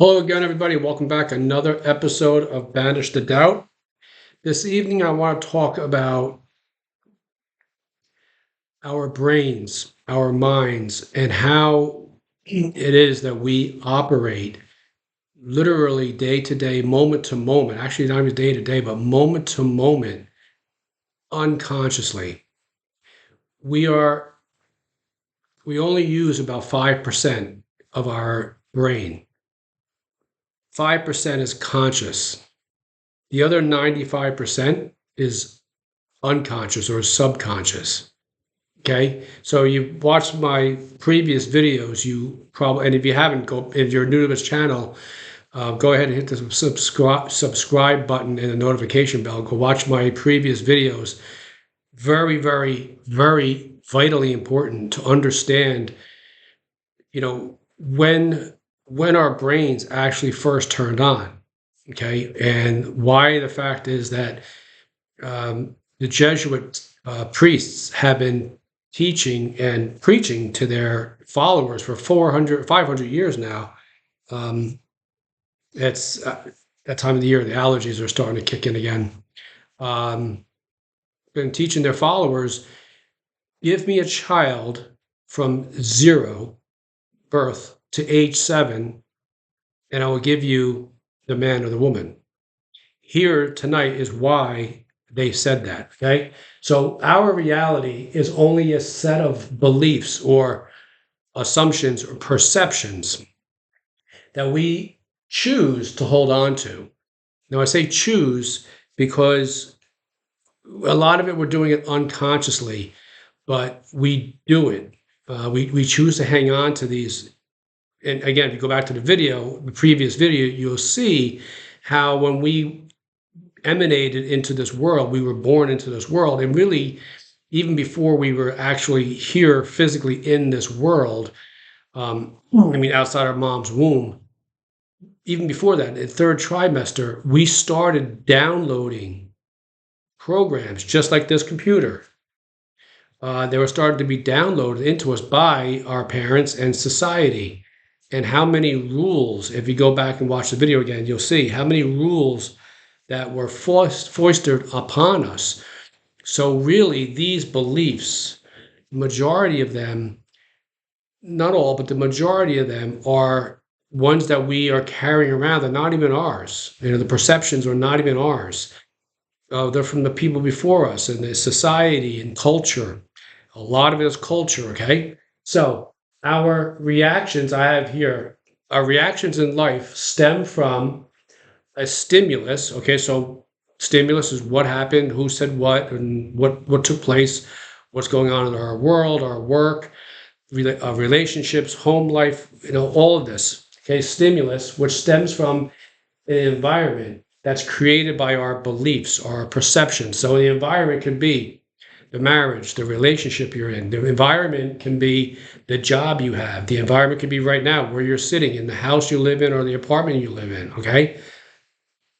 Hello again, everybody. Welcome back. Another episode of Banish the Doubt. This evening, I want to talk about our brains, our minds, and how it is that we operate literally day to day, moment to moment. Actually, not even day to day, but moment to moment, unconsciously. We are we only use about 5% of our brain. 5% is conscious. The other 95% is unconscious or subconscious. Okay, so you watched my previous videos. You probably, and if you haven't, if you're new to this channel, go ahead and hit the subscribe button and the notification bell. Go watch my previous videos. Very, very, very vitally important to understand. When our brains actually first turned on. Okay, and why the fact is that the Jesuit priests have been teaching and preaching to their followers for 400, 500 years now. Um, it's that time of the year, the allergies are starting to kick in again. Um, been teaching their followers, give me a child from zero birth to age 7, and I will give you the man or the woman. Here tonight is why they said that. Okay. So our reality is only a set of beliefs or assumptions or perceptions that we choose to hold on to. Now, I say choose because a lot of it we're doing it unconsciously, but we do it. We choose to hang on to these. And again, if you go back to the previous video, you'll see how when we emanated into this world, we were born into this world, and really, even before we were actually here physically in this world, outside our mom's womb, even before that, in third trimester, we started downloading programs just like this computer. They were starting to be downloaded into us by our parents and society. And how many rules, if you go back and watch the video again, you'll see how many rules that were foisted upon us. So really, these beliefs, majority of them, not all, but the majority of them are ones that we are carrying around. They're not even ours. The perceptions are not even ours. They're from the people before us and the society and culture. A lot of it is culture, okay? So our reactions I have here, our reactions in life stem from a stimulus. Okay, so stimulus is what happened, who said what, and what took place, what's going on in our world, our work, relationships, home life, all of this. Okay, stimulus, which stems from an environment that's created by our beliefs, our perceptions. So the environment could be the marriage, the relationship you're in. The environment can be the job you have. The environment could be right now where you're sitting in the house you live in or the apartment you live in. Okay.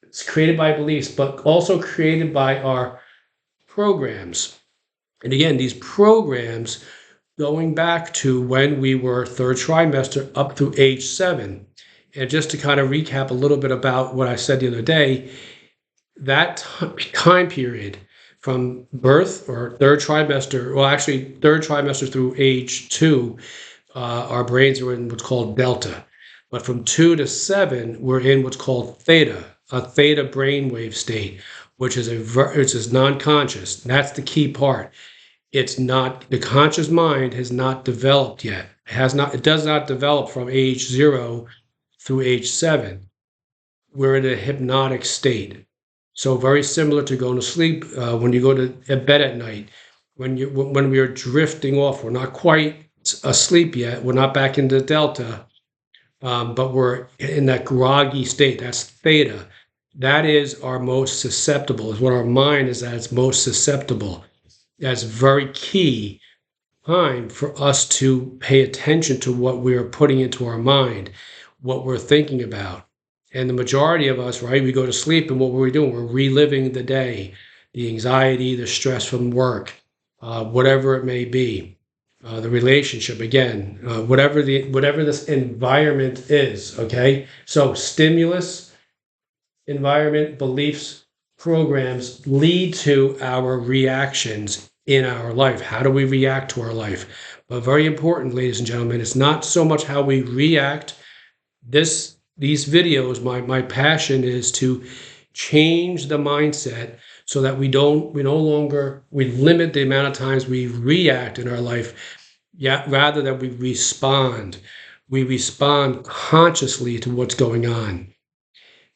It's created by beliefs, but also created by our programs. And again, these programs going back to when we were third trimester up through age 7. And just to kind of recap a little bit about what I said the other day, that time period from birth or third trimester, well, actually, third trimester through age 2, our brains are in what's called delta. But from 2 to 7, we're in what's called theta, a theta brainwave state, which is non-conscious. That's the key part. It's not, the conscious mind has not developed yet. It does not develop from age 0 through age 7. We're in a hypnotic state. So very similar to going to sleep. When you go to bed at night, when we are drifting off, we're not quite asleep yet. We're not back into delta, but we're in that groggy state. That's theta. That is our most susceptible. Is what our mind is at its most susceptible. That's very key time for us to pay attention to what we're putting into our mind, what we're thinking about. And the majority of us, right, we go to sleep, and what were we doing? We're reliving the day, the anxiety, the stress from work, whatever it may be. the relationship again, whatever this environment is. Okay, so stimulus, environment, beliefs, programs lead to our reactions in our life. How do we react to our life? But very important, ladies and gentlemen, it's not so much how we react. These videos, my passion is to change the mindset so that we no longer we limit the amount of times we react in our life, yeah, rather than we respond consciously to what's going on.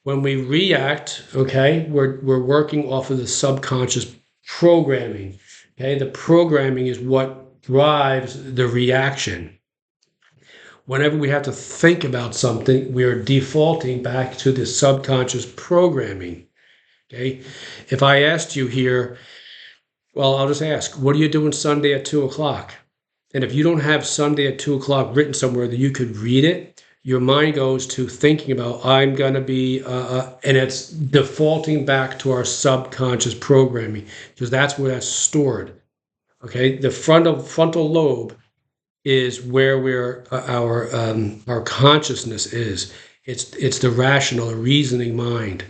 When we react, okay, we're working off of the subconscious programming. Okay, the programming is what drives the reaction. Whenever we have to think about something, we are defaulting back to the subconscious programming. Okay, if I asked you here, well, I'll just ask, what are you doing Sunday at 2 o'clock? And if you don't have Sunday at 2 o'clock written somewhere that you could read it, your mind goes to thinking about, I'm going to be, and it's defaulting back to our subconscious programming because that's where that's stored. Okay, the frontal lobe is where our consciousness is. It's the rational, reasoning mind.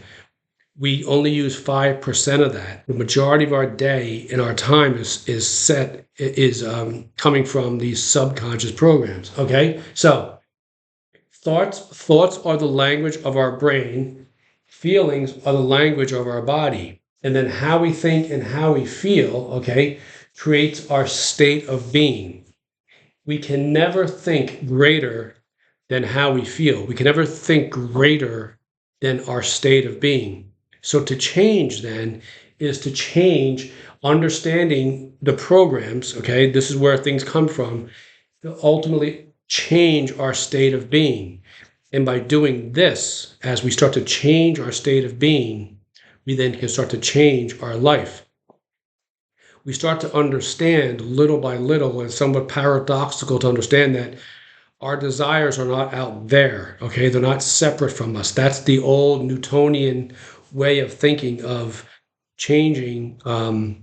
We only use 5% of that. The majority of our day and our time is coming from these subconscious programs. Okay, so thoughts are the language of our brain. Feelings are the language of our body, and then how we think and how we feel, okay, creates our state of being. We can never think greater than how we feel. We can never think greater than our state of being. So to change then is to change understanding the programs, okay? This is where things come from, to ultimately change our state of being. And by doing this, as we start to change our state of being, we then can start to change our life. We start to understand little by little, and somewhat paradoxical to understand that our desires are not out there, okay? They're not separate from us. That's the old Newtonian way of thinking of changing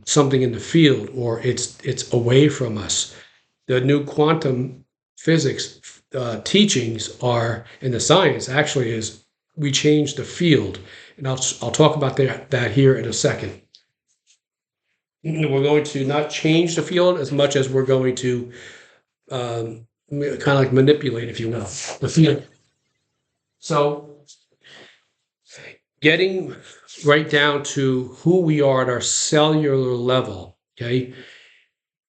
something in the field, or it's away from us. The new quantum physics teachings are, in the science actually, is we change the field. And I'll talk about that here in a second. We're going to not change the field as much as we're going to kind of like manipulate, if you will, the field. So getting right down to who we are at our cellular level, okay?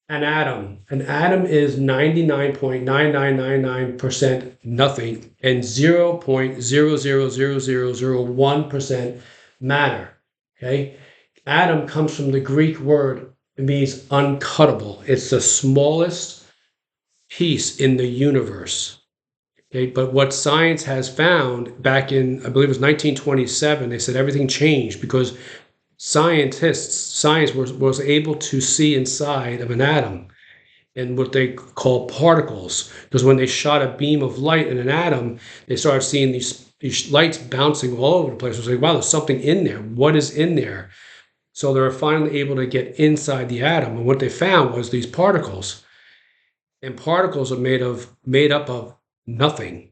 An atom is 99.99999% nothing and 0.000001% matter, okay? Atom comes from the Greek word, it means uncuttable. It's the smallest piece in the universe. Okay, but what science has found back in, I believe it was 1927, they said everything changed because science was able to see inside of an atom and what they call particles. Because when they shot a beam of light in an atom, they started seeing these lights bouncing all over the place. It was like, wow, there's something in there. What is in there? So they were finally able to get inside the atom. And what they found was these particles. And particles are made up of nothing.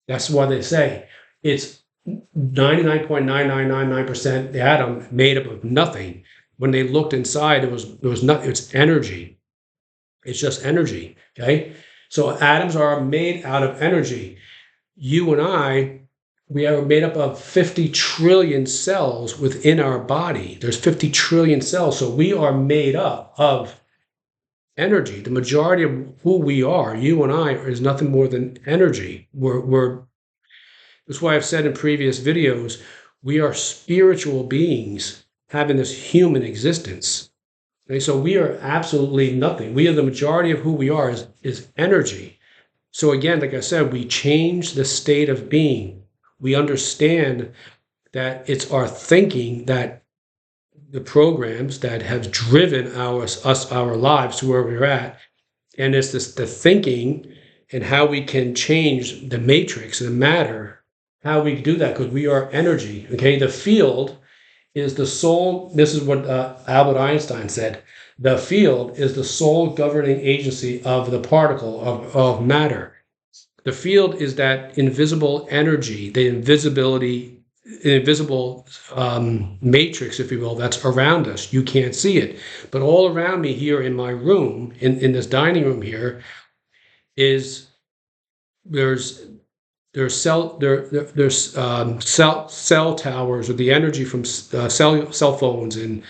That's why they say it's 99.9999% the atom made up of nothing. When they looked inside, there was nothing. It's energy. It's just energy. Okay. So atoms are made out of energy. You and I, we are made up of 50 trillion cells within our body. There's 50 trillion cells. So we are made up of energy. The majority of who we are, you and I, is nothing more than energy. That's why I've said in previous videos, we are spiritual beings having this human existence. Okay, so we are absolutely nothing. We are the majority of who we are is energy. So again, like I said, we change the state of being. We understand that it's our thinking that the programs that have driven our lives to where we're at, and it's the thinking and how we can change the matrix, the matter, how we do that, because we are energy. Okay, the field is the soul. This is what Albert Einstein said. The field is the sole governing agency of the particle of matter. The field is that invisible energy, the invisible matrix, if you will, that's around us. You can't see it. But all around me here in my room, in this dining room here, is there's cell towers, or the energy from cell phones and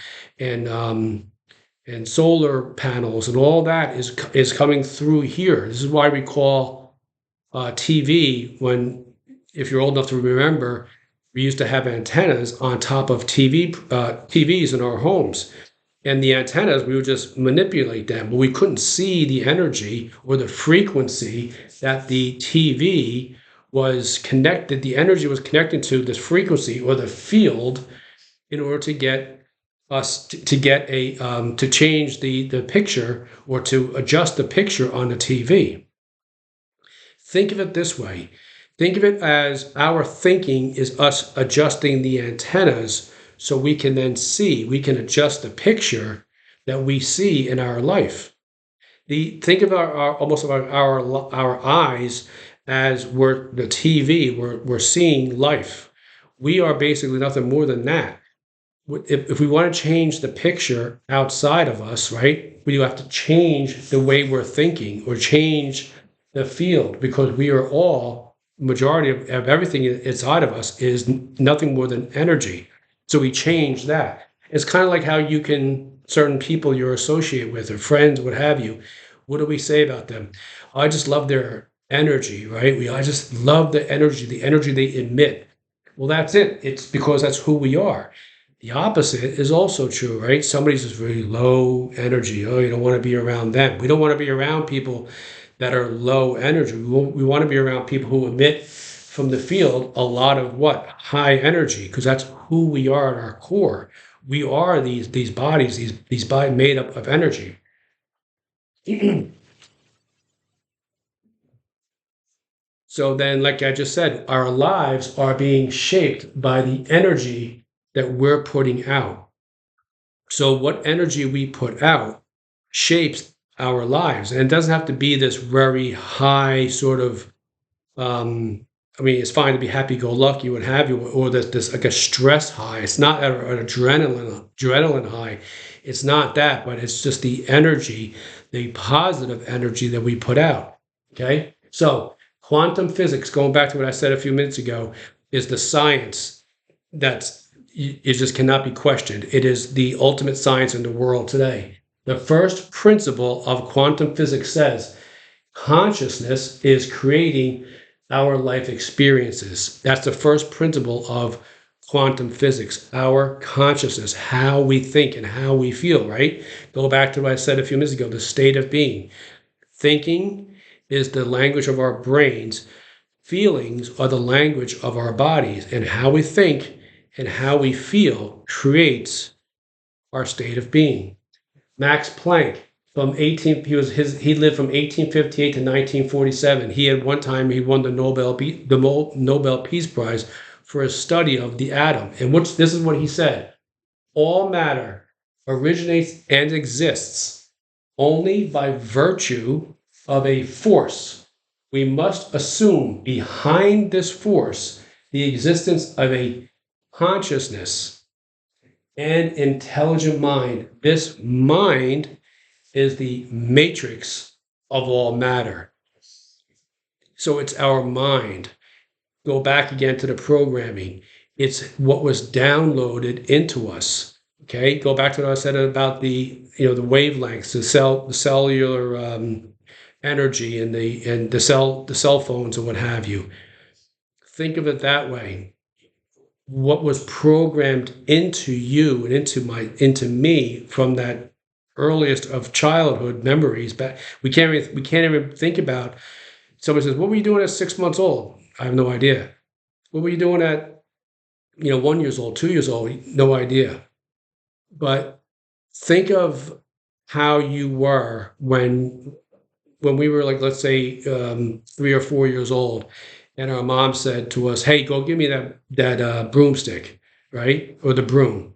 and solar panels, and all that is coming through here. This is why we call TV, when, if you're old enough to remember, we used to have antennas on top of TVs in our homes. And the antennas, we would just manipulate them, but we couldn't see the energy or the frequency that the TV was connected, the energy was connected to this frequency or the field, in order to get us to get to change the picture, or to adjust the picture on the TV. Think of it this way. Think of it as our thinking is us adjusting the antennas, so we can then see, we can adjust the picture that we see in our life. Think of almost our eyes as we're the TV, we're seeing life. We are basically nothing more than that. If we want to change the picture outside of us, right, we have to change the way we're thinking, or change the field, because we are all, majority of everything inside of us is nothing more than energy. So we change that. It's kind of like how you can, certain people you're associated with, or friends, what have you, what do we say about them? I just love their energy, right? I just love the energy they emit. Well, that's it. It's because that's who we are. The opposite is also true, right? Somebody's just really low energy. Oh, you don't want to be around them. We don't want to be around people that are low energy. We want to be around people who emit from the field a lot of what? High energy, because that's who we are at our core. We are these bodies, these bodies made up of energy. So then, like I just said, our lives are being shaped by the energy that we're putting out. So what energy we put out shapes our lives. And it doesn't have to be this very high sort of, I mean, it's fine to be happy-go-lucky, what have you, or this like a stress high. It's not an adrenaline high. It's not that, but it's just the energy, the positive energy that we put out. Okay, so quantum physics, going back to what I said a few minutes ago, is the science that's it just cannot be questioned. It is the ultimate science in the world today. The first principle of quantum physics says consciousness is creating our life experiences. That's the first principle of quantum physics, our consciousness, how we think and how we feel, right? Go back to what I said a few minutes ago, the state of being. Thinking is the language of our brains. Feelings are the language of our bodies, and how we think and how we feel creates our state of being. Max Planck, he lived from 1858 to 1947. He had one time he won the Nobel Peace Prize for his study of the atom. And this is what he said: all matter originates and exists only by virtue of a force. We must assume behind this force the existence of a consciousness and intelligent mind. This mind is the matrix of all matter. So it's our mind. Go back again to the programming. It's what was downloaded into us. Okay, go back to what I said about the wavelengths, the cellular energy, and the cell phones and what have you. Think of it that way. What was programmed into you and into me from that earliest of childhood memories, but we can't even think about. Somebody says, what were you doing at 6 months old? I have no idea. What were you doing at 1 years old, 2 years old? No idea. But think of how you were when we were, like, let's say 3 or 4 years old, and our mom said to us, hey, go give me that broomstick, right? Or the broom.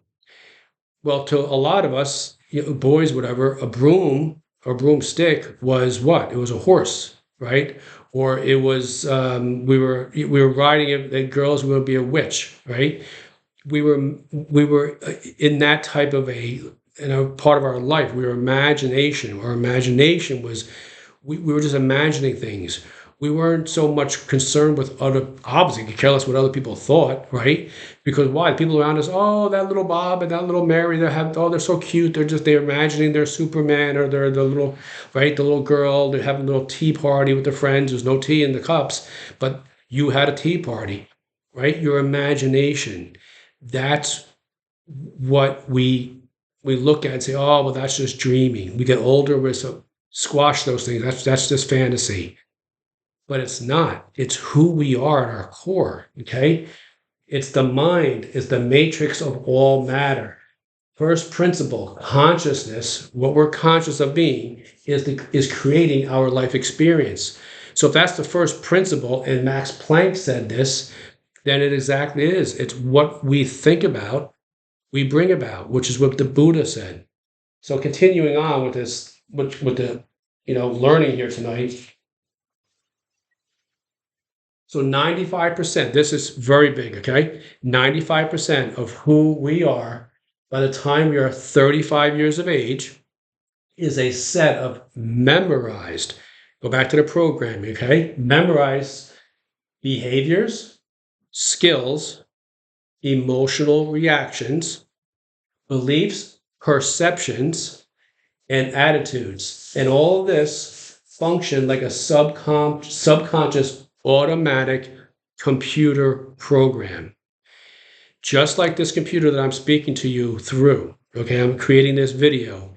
Well, to a lot of us, boys, whatever, a broom or broomstick was what? It was a horse, right? Or it was we were riding it. The girls were going to be a witch, right? We were in that type of a part of our life. We were imagination. Our imagination was we were just imagining things. We weren't so much concerned with other, obviously could care less what other people thought, right? Because why? The people around us, oh, that little Bob and that little Mary, they're so cute. They're imagining they're Superman, or they're the little, right, the little girl. They're having a little tea party with their friends. There's no tea in the cups, but you had a tea party, right? Your imagination. That's what we look at and say, oh, well, that's just dreaming. We get older, we so squash those things. That's just fantasy. But it's not. It's who we are at our core. Okay. It's the mind, is the matrix of all matter. First principle, consciousness, what we're conscious of being, is creating our life experience. So if that's the first principle, and Max Planck said this, then it exactly is. It's what we think about, we bring about, which is what the Buddha said. So continuing on with this, with the learning here tonight. So 95%, this is very big, okay? 95% of who we are by the time we are 35 years of age is a set of memorized, go back to the programming, okay? Memorized behaviors, skills, emotional reactions, beliefs, perceptions, and attitudes. And all of this function like a subconscious automatic computer program. Just like this computer that I'm speaking to you through, okay, I'm creating this video.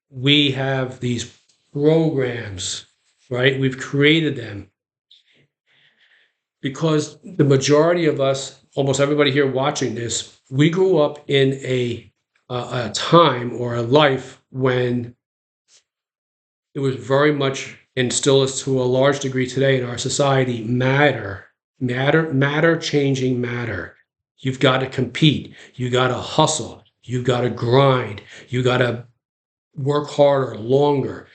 We have these programs, right? We've created them because the majority of us, almost everybody here watching this, we grew up in a time or a life when it was very much, and still is to a large degree today in our society, matter changing matter. You've got to compete. You got to hustle. You got to grind. You got to work harder, longer.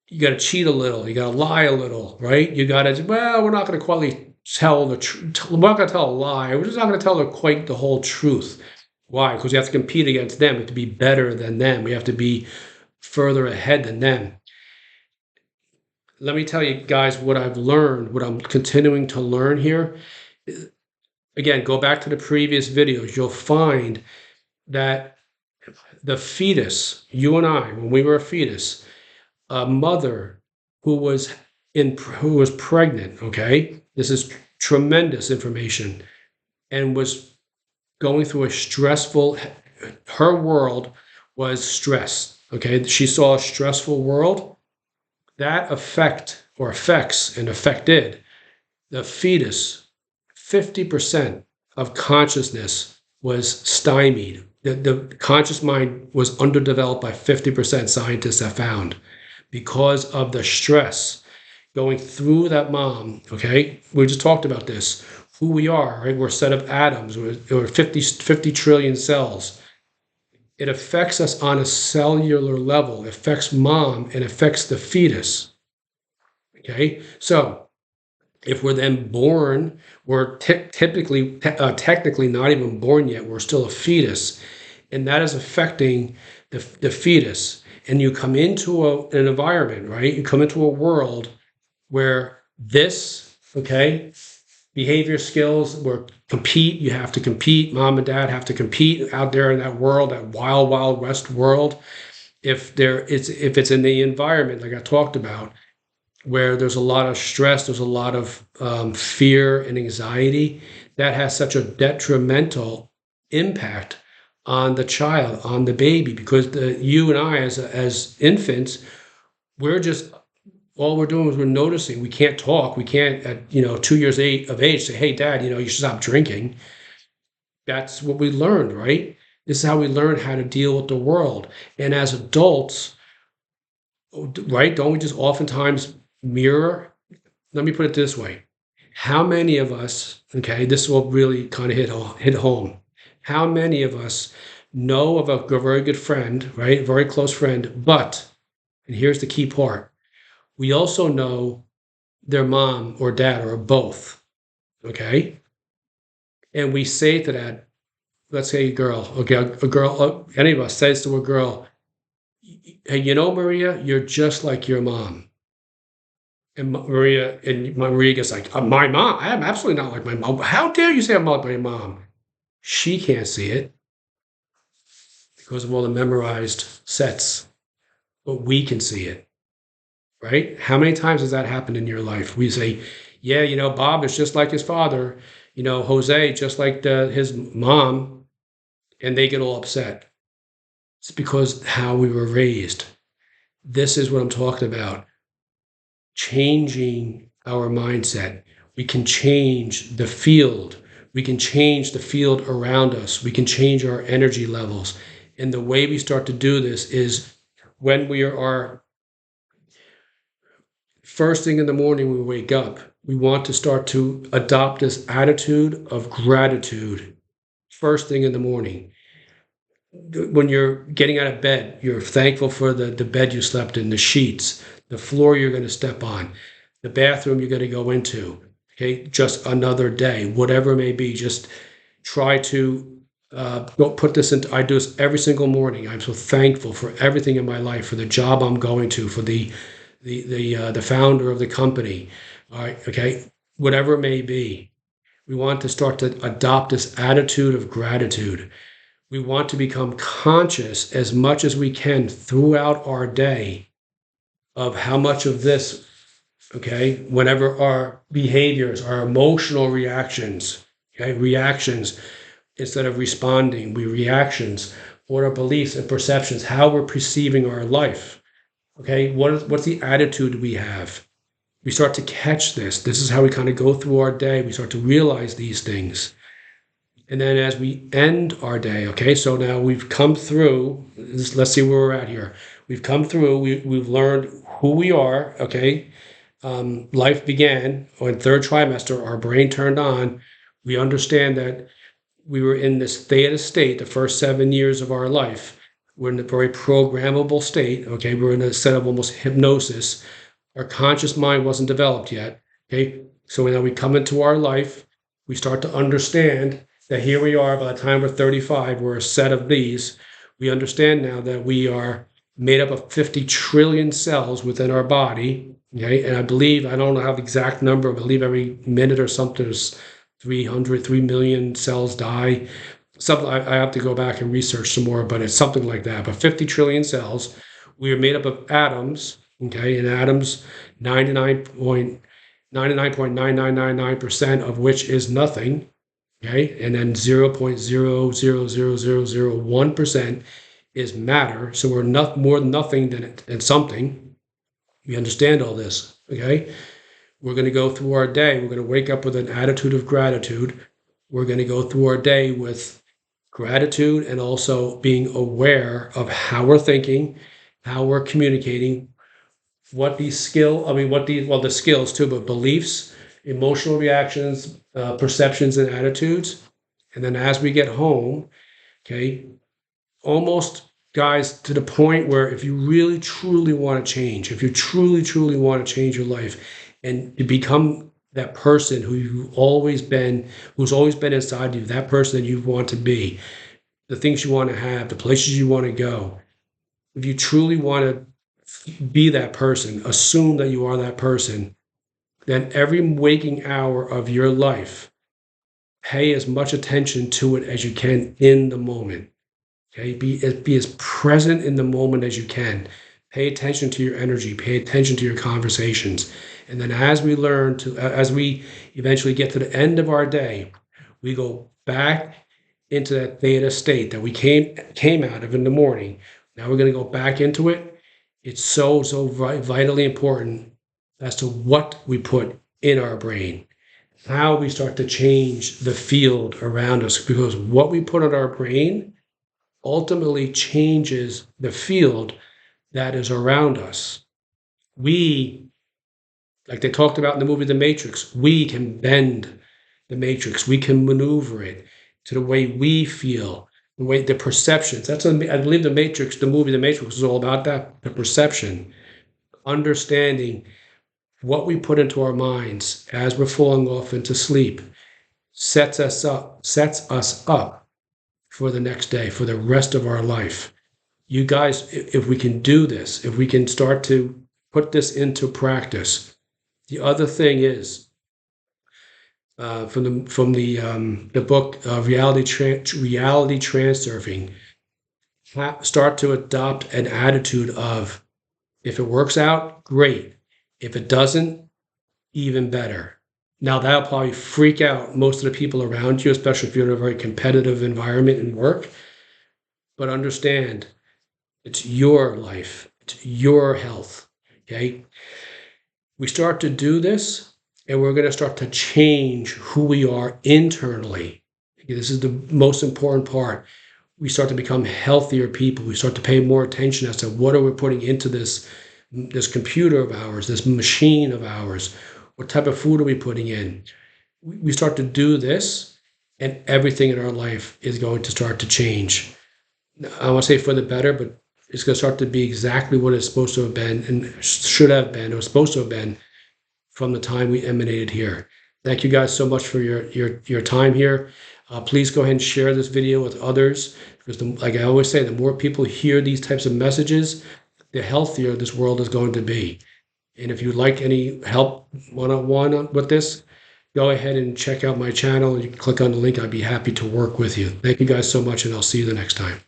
You got to cheat a little. You got to lie a little, right? You got to, well, we're not going to quite tell the truth. We're not going to tell a lie. We're just not going to tell quite the whole truth. Why? Because you have to compete against them. We have to be better than them. We have to be further ahead than them. Let me tell you guys what I've learned, what I'm continuing to learn here. Again, go back to the previous videos. You'll find that the fetus, you and I, when we were a fetus, a mother who was pregnant, okay? This is tremendous information, and was going through a stressful, her world was stress, okay? She saw a stressful world. That affects and affected the fetus. 50% of consciousness was stymied. The conscious mind was underdeveloped by 50%, scientists have found, because of the stress going through that mom, okay? We just talked about this. Who we are, right? We're a set of atoms. We're 50 trillion cells. It affects us on a cellular level. It affects mom and affects the fetus. Okay, so if we're then born, we're technically not even born yet. We're still a fetus, and that is affecting the fetus. And you come into an environment, right? You come into a world where okay, behavior skills, where compete, you have to compete. Mom and dad have to compete out there in that world, that wild, wild west world. If it's in the environment, like I talked about, where there's a lot of stress, there's a lot of fear and anxiety, that has such a detrimental impact on the child, on the baby, because you and I, as infants, we're just, all we're doing is we're noticing. We can't talk. We can't, at 2 years of age, say, "Hey, Dad, you should stop drinking." That's what we learned, right? This is how we learn how to deal with the world. And as adults, right? Don't we just oftentimes mirror? Let me put it this way. How many of us, okay, this will really kind of hit home. How many of us know of a very good friend, right? Very close friend, but, and here's the key part, we also know their mom or dad or both, okay? And we say to that, let's say a girl, okay, a girl, any of us says to a girl, hey, you know, Maria, you're just like your mom. And Maria gets like, my mom? I am absolutely not like my mom. How dare you say I'm like my mom? She can't see it because of all the memorized sets, but we can see it, right? How many times has that happened in your life? We say, yeah, you know, Bob is just like his father, you know, Jose just like his mom, and they get all upset. It's because how we were raised. This is what I'm talking about. Changing our mindset. We can change the field. We can change the field around us. We can change our energy levels. And the way we start to do this is when we are first thing in the morning, we wake up, we want to start to adopt this attitude of gratitude first thing in the morning. When you're getting out of bed, you're thankful for the bed you slept in, the sheets, the floor you're going to step on, the bathroom you're going to go into. Okay, just another day, whatever it may be. Just try to put this into. I do this every single morning. I'm so thankful for everything in my life, for the job I'm going to, for the founder of the company. All right, okay, whatever it may be. We want to start to adopt this attitude of gratitude. We want to become conscious as much as we can throughout our day of how much of this, okay, whenever our behaviors, our emotional reactions, okay, reactions instead of responding, we reactions, what our beliefs and perceptions, how we're perceiving our life, okay, what's the attitude we have? We start to catch this. This is how we kind of go through our day. We start to realize these things. And then as we end our day, okay, so now we've come through, let's see where we're at here. We've come through, we've learned who we are, okay? Life began, or in third trimester, our brain turned on. We understand that we were in this theta state the first 7 years of our life. We're in a very programmable state, okay? We're in a set of almost hypnosis. Our conscious mind wasn't developed yet, okay? So now we come into our life, we start to understand that here we are, by the time we're 35, we're a set of these. We understand now that we are made up of 50 trillion cells within our body. Okay. And I believe, I don't have the exact number, I believe every minute or something, there's 3 million cells die. Something I have to go back and research some more, but it's something like that. But 50 trillion cells. We are made up of atoms. Okay. And atoms, 99.99999% of which is nothing. Okay, and then 0.0000001% is matter. So we're not more nothing than something. We understand all this. Okay, we're going to go through our day. We're going to wake up with an attitude of gratitude. We're going to go through our day with gratitude and also being aware of how we're thinking, how we're communicating, what these the skills too, but beliefs, emotional reactions, perceptions, and attitudes. And then as we get home, okay, almost guys to the point where if you really truly want to change, if you truly, truly want to change your life and to become that person who's always been inside you, that person that you want to be, the things you want to have, the places you want to go, if you truly want to be that person, assume that you are that person, then every waking hour of your life, pay as much attention to it as you can in the moment. Okay, be as present in the moment as you can. Pay attention to your energy. Pay attention to your conversations. And then as we eventually get to the end of our day, we go back into that theta state that we came out of in the morning. Now we're going to go back into it. It's so vitally important as to what we put in our brain, how we start to change the field around us, because what we put in our brain ultimately changes the field that is around us. We, like they talked about in the movie The Matrix, we can bend the matrix. We can maneuver it to the way we feel. the way the perceptions. That's I believe the Matrix, the movie The Matrix, is all about that. The perception, understanding what we put into our minds as we're falling off into sleep sets us up for the next day, for the rest of our life. You guys, if we can do this, if we can start to put this into practice. The other thing is from the book Reality Transurfing. Start to adopt an attitude of, if it works out, great. If it doesn't, even better. Now that'll probably freak out most of the people around you, especially if you're in a very competitive environment in work. But understand, it's your life, it's your health. Okay. We start to do this, and we're going to start to change who we are internally. Okay, this is the most important part. We start to become healthier people. We start to pay more attention as to what are we putting into this computer of ours, this machine of ours. What type of food are we putting in? We start to do this, and everything in our life is going to start to change. I want to say for the better, but it's going to start to be exactly what it's supposed to have been, and should have been, or supposed to have been, from the time we emanated here. Thank you guys so much for your time here. Please go ahead and share this video with others, because like I always say, the more people hear these types of messages, the healthier this world is going to be. And if you'd like any help one-on-one with this, go ahead and check out my channel. You can click on the link. I'd be happy to work with you. Thank you guys so much, and I'll see you the next time.